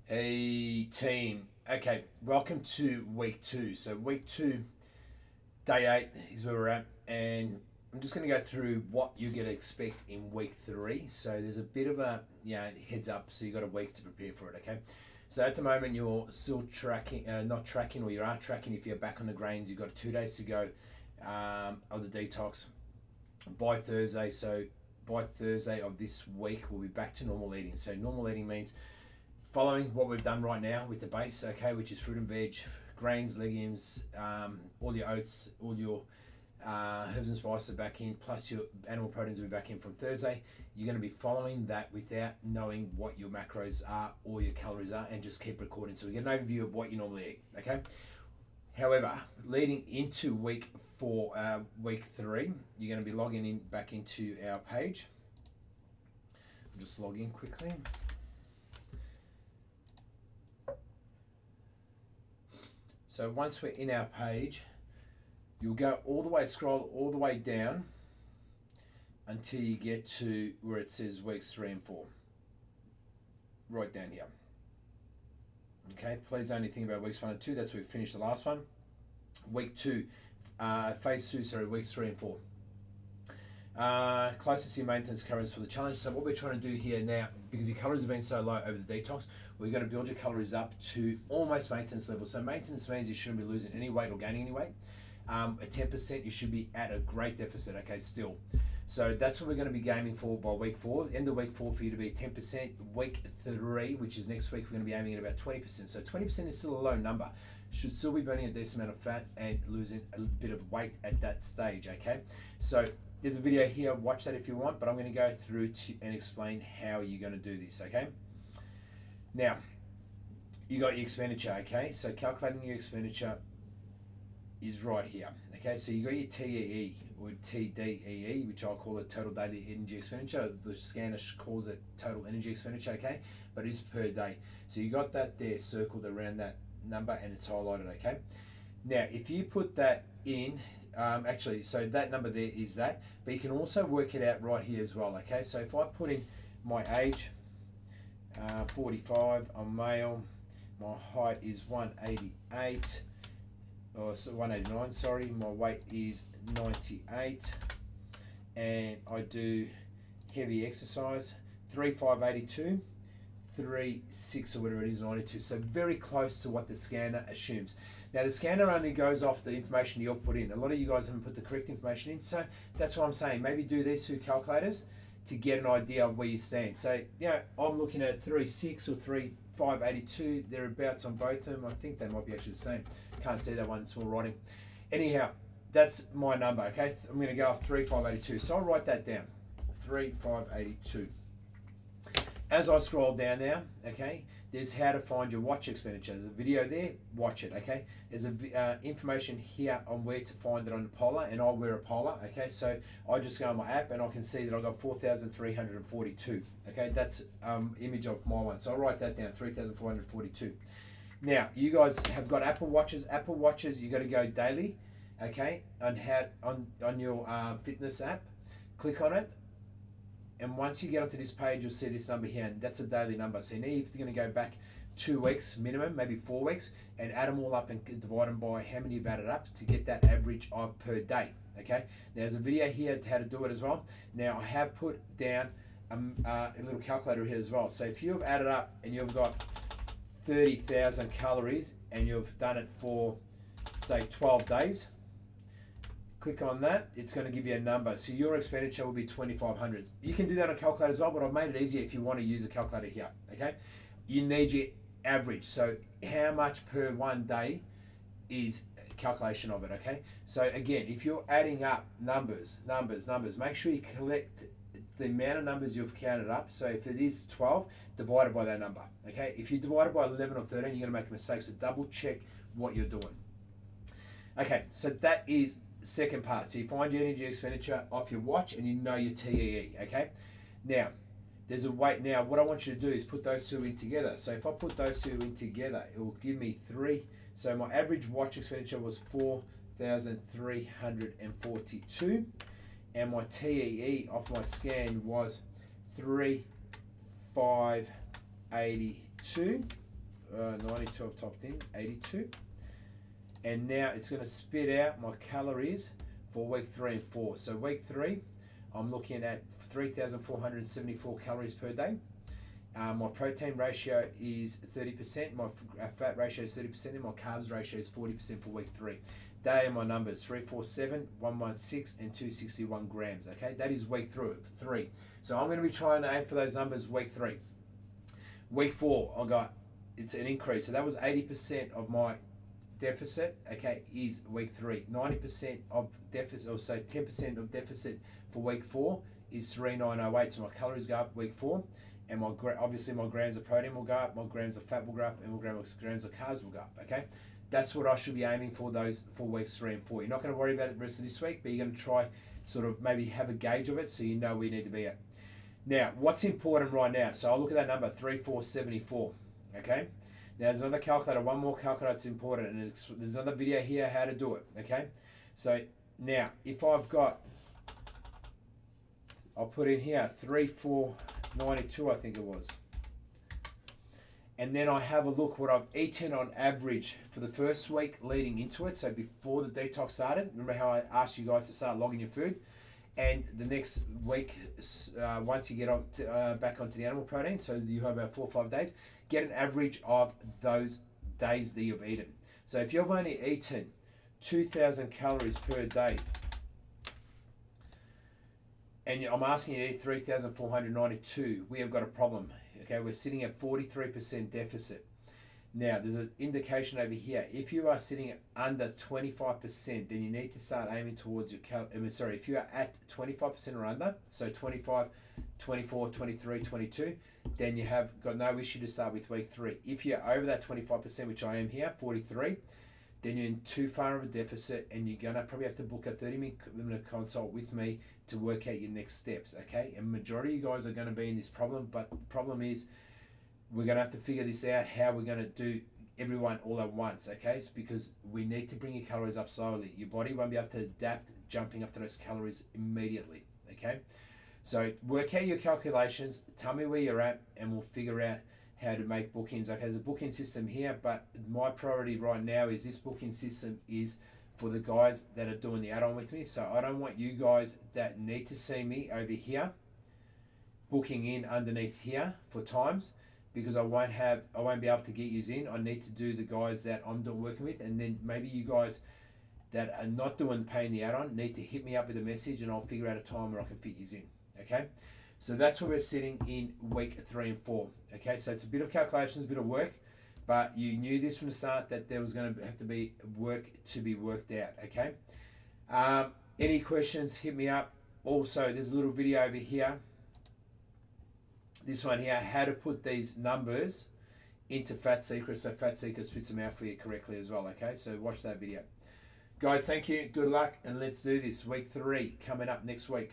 Hey team. Okay, welcome to week two. So week two, day 8 is where we're at, and I'm just going to go through what you're going to expect in week three. So there's a bit of a heads up. So you got a week to prepare for it. Okay. So at the moment you're still tracking, not tracking, or you are tracking. If you're back on the grains, you've got 2 days to go of the detox by Thursday. So by Thursday of this week, we'll be back to normal eating. So normal eating means following what we've done right now with the base, okay, which is fruit and veg, grains, legumes, all your oats, all your herbs and spices are back in, plus your animal proteins will be back in from Thursday. You're going to be following that without knowing what your macros are or your calories are, and just keep recording so we get an overview of what you normally eat, okay? However, leading into week three, you're going to be logging in back into our page. I'll just log in quickly. So once we're in our page, you'll go all the way, scroll all the way down until you get to where it says weeks 3 and 4. Right down here. Okay, please only think about weeks 1 and 2. That's where we finished the last one. Week 2, phase 2, sorry, weeks 3 and 4. Closest to your maintenance calories for the challenge. So what we're trying to do here now, because your calories have been so low over the detox, we're going to build your calories up to almost maintenance level. So maintenance means you shouldn't be losing any weight or gaining any weight. At 10%, you should be at a great deficit, okay, still. So that's what we're going to be aiming for by week 4. End of week 4 for you to be 10%. Week 3, which is next week, we're going to be aiming at about 20%. So 20% is still a low number. Should still be burning a decent amount of fat and losing a bit of weight at that stage, okay? So there's a video here, watch that if you want, but I'm going to go through and explain how you're going to do this, okay? Now, you got your expenditure, okay? So calculating your expenditure is right here, okay? So you got your TEE or TDEE, which I'll call it total daily energy expenditure. The scanner calls it total energy expenditure, okay? But it is per day. So you got that there circled around that number and it's highlighted, okay? Now, if you put that in, so that number there is that, but you can also work it out right here as well, okay? So if I put in my age, 45, I'm male, my height is 188, or so 189, sorry, my weight is 98, and I do heavy exercise, 3,582, 3,6 or whatever it is, 92, so very close to what the scanner assumes. Now the scanner only goes off the information you've put in. A lot of you guys haven't put the correct information in, so that's what I'm saying. Maybe do these two calculators to get an idea of where you stand. So, I'm looking at 3,6 or 3,582, thereabouts on both of them. I think they might be actually the same. Can't see that one, small writing. Anyhow, that's my number, okay? I'm going to go off 3,582. So I'll write that down, 3,582. As I scroll down now, okay, there's how to find your watch expenditure. There's a video there, watch it, okay? There's information here on where to find it on the Polar, and I wear a Polar, okay? So I just go on my app and I can see that I got 4,342, okay? That's image of my one. So I'll write that down, 3,442. Now, you guys have got Apple Watches. Apple Watches, you got to go daily, okay? On your fitness app, click on it. And once you get onto this page, you'll see this number here, and that's a daily number. So now you're going to go back 2 weeks minimum, maybe 4 weeks, and add them all up and divide them by how many you've added up to get that average of per day. Okay. Now there's a video here how to do it as well. Now I have put down a little calculator here as well. So if you've added up and you've got 30,000 calories and you've done it for say 12 days. Click on that, it's going to give you a number. So your expenditure will be 2,500. You can do that on a calculator as well, but I've made it easier if you want to use a calculator here, okay? You need your average. So how much per 1 day is a calculation of it, okay? So again, if you're adding up numbers, make sure you collect the amount of numbers you've counted up. So if it is 12, divide it by that number, okay? If you divide it by 11 or 13, you're going to make a mistake, so double check what you're doing. Okay, so that is second part. So you find your energy expenditure off your watch and you know your TEE, okay? Now, there's a weight. Now, what I want you to do is put those two in together. So if I put those two in together, it will give me 3. So my average watch expenditure was 4,342. And my TEE off my scan was 3,582. 92 I've typed in, 82. And now it's going to spit out my calories for week 3 and 4. So week 3, I'm looking at 3,474 calories per day. My protein ratio is 30%, my fat ratio is 30%, and my carbs ratio is 40% for week 3. They are my numbers: 347, 116, and 261 grams. Okay, that is week 3. So I'm going to be trying to aim for those numbers week 3. Week 4, I got, it's an increase. So that was 80% of my deficit. Okay, is week 3. 90% of deficit, or so 10% of deficit for week 4 is 3908. So my calories go up week 4, and my obviously my grams of protein will go up, my grams of fat will go up, and my grams of carbs will go up. Okay, that's what I should be aiming for those for weeks 3 and 4. You're not going to worry about it the rest of this week, but you're going to try sort of maybe have a gauge of it so you know where you need to be at. Now, what's important right now? So I'll look at that number 3,474. Okay. Now there's another calculator, one more calculator that's important, and there's another video here how to do it. Okay. So now if I've got, I'll put in here 3,492, I think it was. And then I have a look what I've eaten on average for the first week leading into it. So before the detox started, remember how I asked you guys to start logging your food? And the next week, once you get on back onto the animal protein, so you have about 4 or 5 days, get an average of those days that you've eaten. So if you've only eaten 2,000 calories per day, and I'm asking you to eat 3,492, we have got a problem. Okay, we're sitting at 43% deficit. Now, there's an indication over here. If you are sitting at under 25%, then you need to start aiming towards your if you are at 25% or under, so 25, 24, 23, 22, then you have got no issue to start with week 3. If you're over that 25%, which I am here, 43, then you're in too far of a deficit, and you're going to probably have to book a 30-minute consult with me to work out your next steps, okay? And majority of you guys are going to be in this problem, but the problem is we're going to have to figure this out, how we're going to do everyone all at once, okay? It's because we need to bring your calories up slowly. Your body won't be able to adapt jumping up to those calories immediately, okay? So work out your calculations, tell me where you're at, and we'll figure out how to make bookings. Okay, there's a booking system here, but my priority right now is this booking system is for the guys that are doing the add-on with me. So I don't want you guys that need to see me over here booking in underneath here for times, because I won't be able to get you in. I need to do the guys that I'm working with, and then maybe you guys that are not doing paying the add-on need to hit me up with a message, and I'll figure out a time where I can fit you in. Okay, so that's where we're sitting in week 3 and 4. Okay, so it's a bit of calculations, a bit of work, but you knew this from the start that there was going to have to be work to be worked out. Okay, any questions, hit me up. Also, there's a little video over here, this one here, how to put these numbers into Fat Secret, so Fat Secret spits them out for you correctly as well. Okay, so watch that video. Guys, thank you, good luck, and let's do this. Week 3 coming up next week.